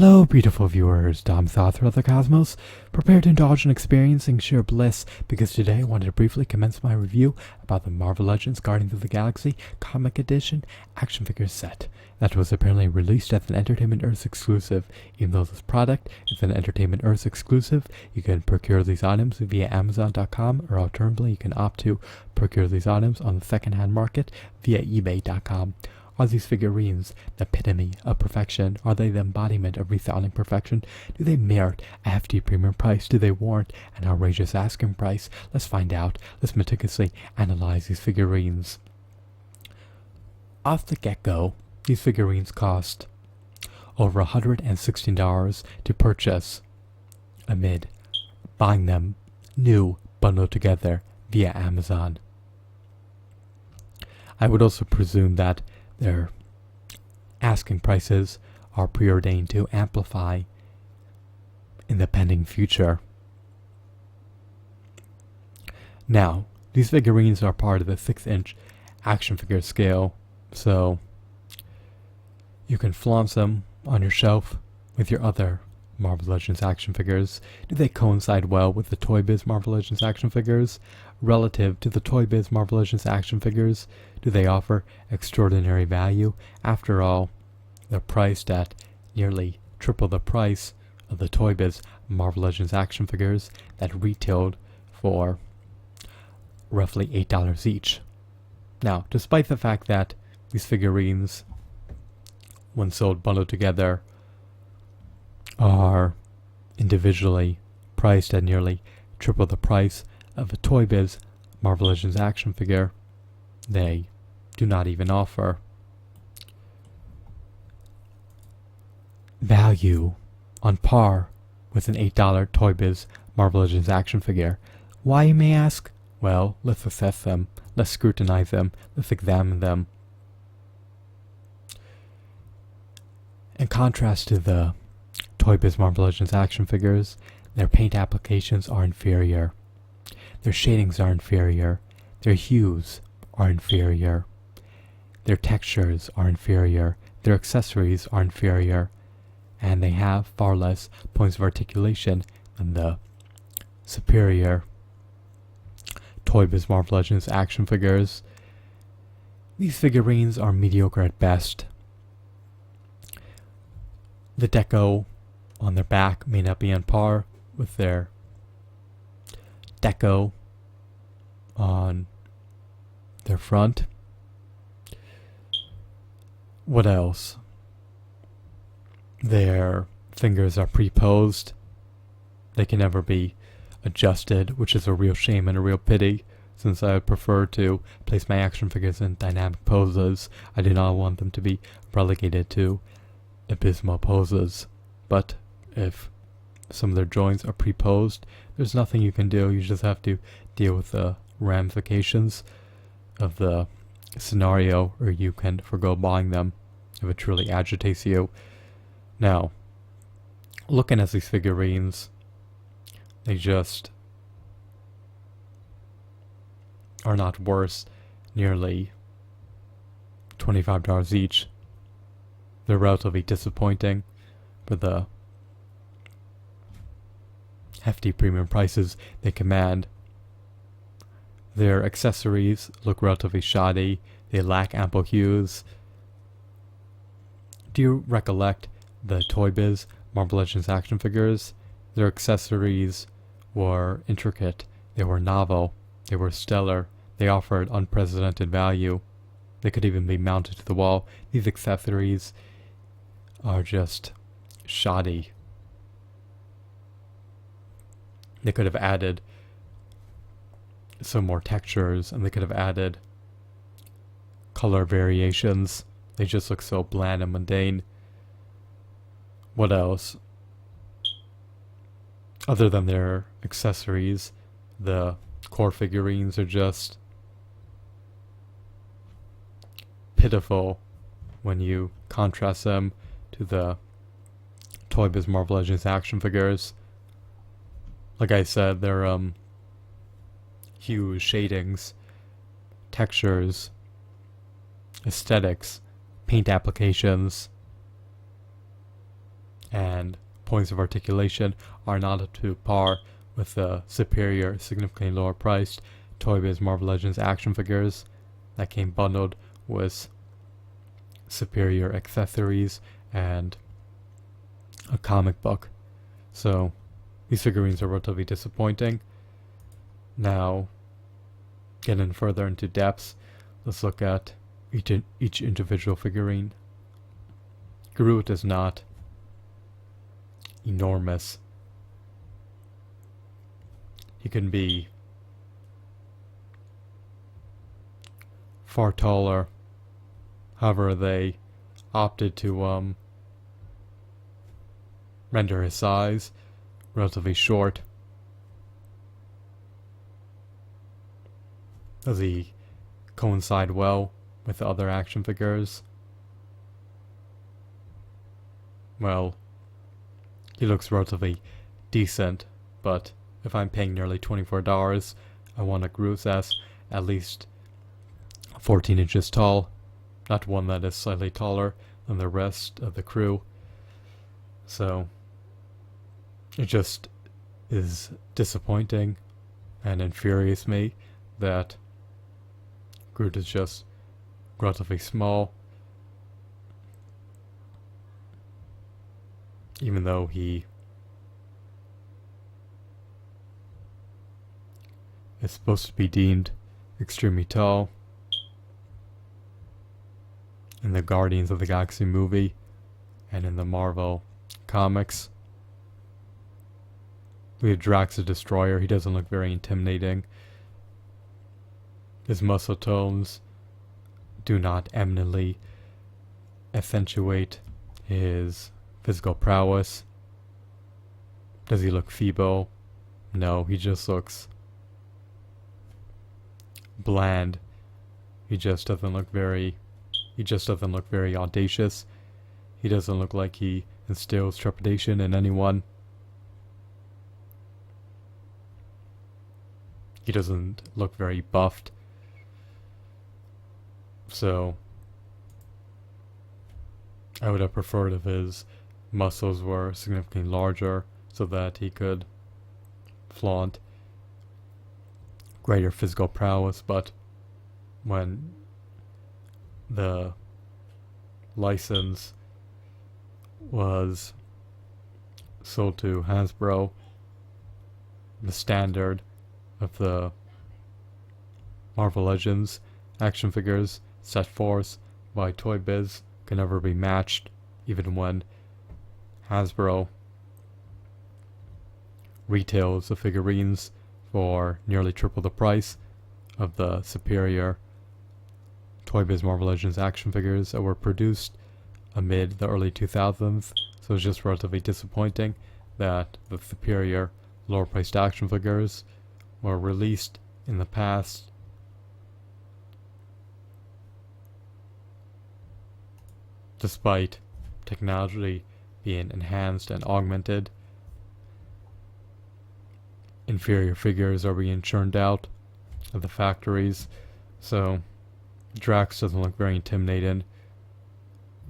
Hello, beautiful viewers. Dom Thought of the Cosmos. Prepare to indulge in experiencing sheer bliss, because today I wanted to briefly commence my review about the Marvel Legends Guardians of the Galaxy Comic Edition action figure set that was apparently released as an Entertainment Earth exclusive. Even though this product is an Entertainment Earth exclusive, you can procure these items via Amazon.com, or alternatively you can opt to procure these items on the secondhand market via eBay.com. Are these figurines the epitome of perfection? Are they the embodiment of reselling perfection? Do they merit a hefty premium price? Do they warrant an outrageous asking price? Let's find out. Let's meticulously analyze these figurines. Off the get-go, these figurines cost over $116 to purchase, amid buying them new, bundled together via Amazon. I would also presume that their asking prices are preordained to amplify in the pending future. Now, these figurines are part of the 6-inch action figure scale, so you can flaunt them on your shelf with your other Marvel Legends action figures. Do they coincide well with the Toy Biz Marvel Legends action figures? Relative to the Toy Biz Marvel Legends action figures, do they offer extraordinary value? After all, they're priced at nearly triple the price of the Toy Biz Marvel Legends action figures that retailed for roughly $8 each. Now, despite the fact that these figurines, when sold bundled together, are individually priced at nearly triple the price of a Toy Biz Marvel Legends action figure, they do not even offer value on par with an $8 Toy Biz Marvel Legends action figure. Why, you may ask? Well, let's assess them, let's scrutinize them, let's examine them. In contrast to the Toy Biz Marvel Legends action figures, their paint applications are inferior. Their shadings are inferior. Their hues are inferior. Their textures are inferior. Their accessories are inferior. And they have far less points of articulation than the superior Toy Biz Marvel Legends action figures. These figurines are mediocre at best. The deco on their back may not be on par with their deco on their front. What else? Their fingers are pre-posed. They can never be adjusted, which is a real shame and a real pity, since I would prefer to place my action figures in dynamic poses. I do not want them to be relegated to abysmal poses. But if some of their joints are pre-posed, there's nothing you can do. You just have to deal with the ramifications of the scenario, or you can forgo buying them if it truly agitates you. Now, looking at these figurines, they just are not worth nearly $25 each. They're relatively disappointing for the hefty premium prices they command. Their accessories look relatively shoddy. They lack ample hues. Do you recollect the Toy Biz Marvel Legends action figures? Their accessories were intricate. They were novel. They were stellar. They offered unprecedented value. They could even be mounted to the wall. These accessories are just shoddy. They could have added some more textures, and they could have added color variations. They just look so bland and mundane. What else? Other than their accessories, the core figurines are just pitiful when you contrast them to the Toy Biz Marvel Legends action figures. Like I said, their hues, shadings, textures, aesthetics, paint applications, and points of articulation are not up to par with the superior, significantly lower priced Toy Biz Marvel Legends action figures that came bundled with superior accessories and a comic book. So these figurines are relatively disappointing. Now, getting further into depths, let's look at each individual figurine. Groot is not enormous. He can be far taller. However, they opted to render his size relatively short. Does he coincide well with the other action figures? Well, he looks relatively decent, but if I'm paying nearly $24, I want a Groot that's at least 14 inches tall, not one that is slightly taller than the rest of the crew. So it just is disappointing and infuriates me that Groot is just relatively small, even though he is supposed to be deemed extremely tall in the Guardians of the Galaxy movie and in the Marvel comics. We have Drax the Destroyer. He doesn't look very intimidating. His muscle tones do not eminently accentuate his physical prowess. Does he look feeble? No, he just looks bland. He just doesn't look very audacious. He doesn't look like he instills trepidation in anyone. He doesn't look very buffed. So I would have preferred if his muscles were significantly larger so that he could flaunt greater physical prowess, but when the license was sold to Hasbro, the standard of the Marvel Legends action figures set forth by Toy Biz can never be matched, even when Hasbro retails the figurines for nearly triple the price of the superior Toy Biz Marvel Legends action figures that were produced amid the early 2000s. So it's just relatively disappointing that the superior lower priced action figures were released in the past despite technology being enhanced and augmented. Inferior figures are being churned out of the factories, so Drax doesn't look very intimidating.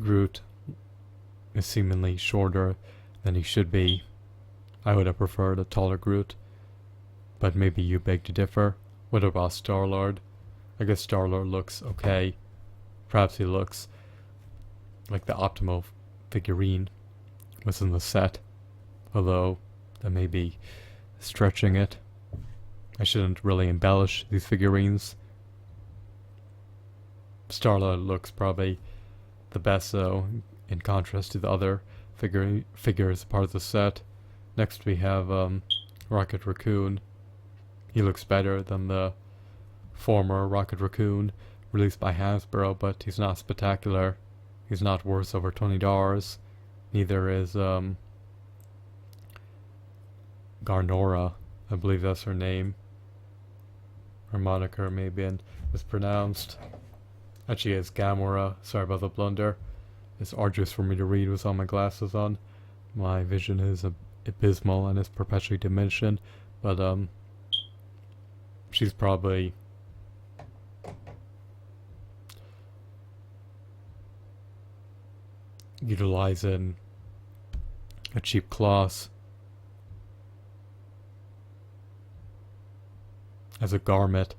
Groot is seemingly shorter than he should be. I would have preferred a taller Groot, but maybe you beg to differ. What about Star-Lord? I guess Star-Lord looks okay. Perhaps he looks like the optimal figurine was in the set, although that may be stretching it. I shouldn't really embellish these figurines. Star-Lord looks probably the best though, in contrast to the other figures part of the set. Next we have Rocket Raccoon. He looks better than the former Rocket Raccoon released by Hasbro, but he's not spectacular. He's not worth over $20. Neither is Garnora. I believe that's her name. Her moniker may have been mispronounced. Actually, it's Gamora. Sorry about the blunder. It's arduous for me to read with all my glasses on. My vision is abysmal and is perpetually diminishing. But she's probably utilizing a cheap cloth as a garment.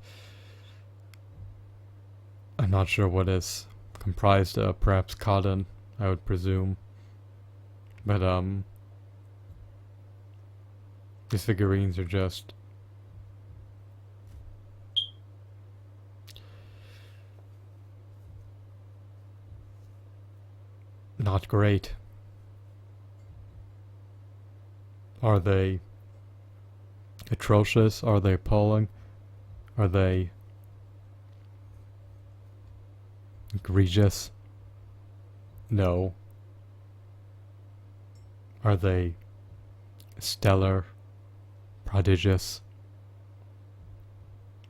I'm not sure what is comprised of, perhaps cotton, I would presume. But these figurines are just not great. Are they atrocious? Are they appalling? Are they egregious? No. Are they stellar, prodigious,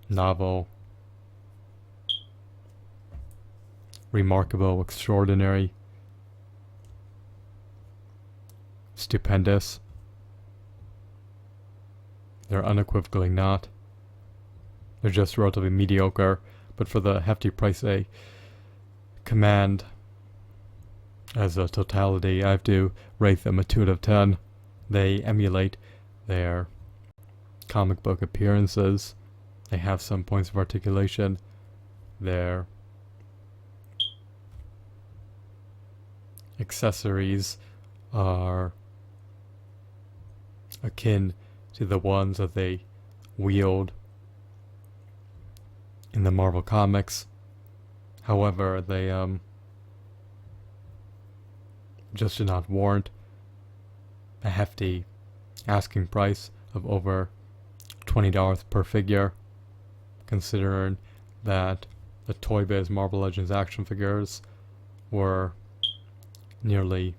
novel, remarkable, extraordinary, stupendous? They're unequivocally not. They're just relatively mediocre, but for the hefty price they command as a totality, I have to rate them a 2 out of 10. They emulate their comic book appearances. They have some points of articulation. Their accessories are akin to the ones that they wield in the Marvel comics. However, they just do not warrant a hefty asking price of over $20 per figure, considering that the Toy Biz Marvel Legends action figures were nearly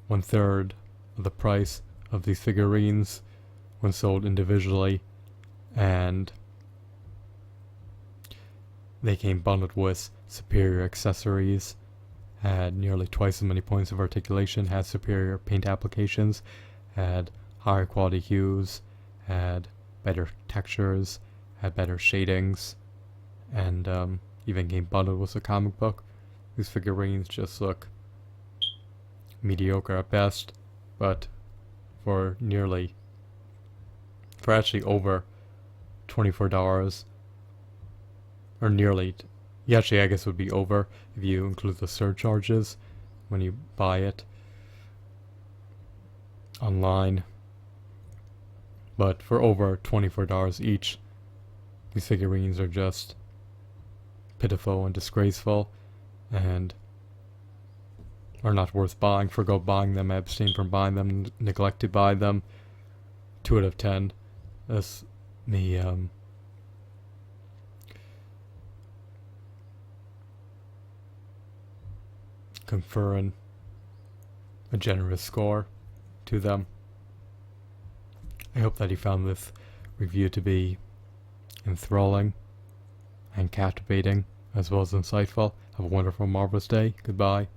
1/3 of the price of these figurines when sold individually, and they came bundled with superior accessories, had nearly twice as many points of articulation, had superior paint applications, had higher quality hues, had better textures, had better shadings, and even came bundled with a comic book. These figurines just look mediocre at best, but for actually over $24, or nearly, actually I guess it would be over if you include the surcharges when you buy it online. But for over $24 each, these figurines are just pitiful and disgraceful, and are not worth buying. Forgo buying them, abstain from buying them, neglect to buy them. 2 out of 10. That's me conferring a generous score to them. I hope that you found this review to be enthralling and captivating, as well as insightful. Have a wonderful, marvelous day. Goodbye.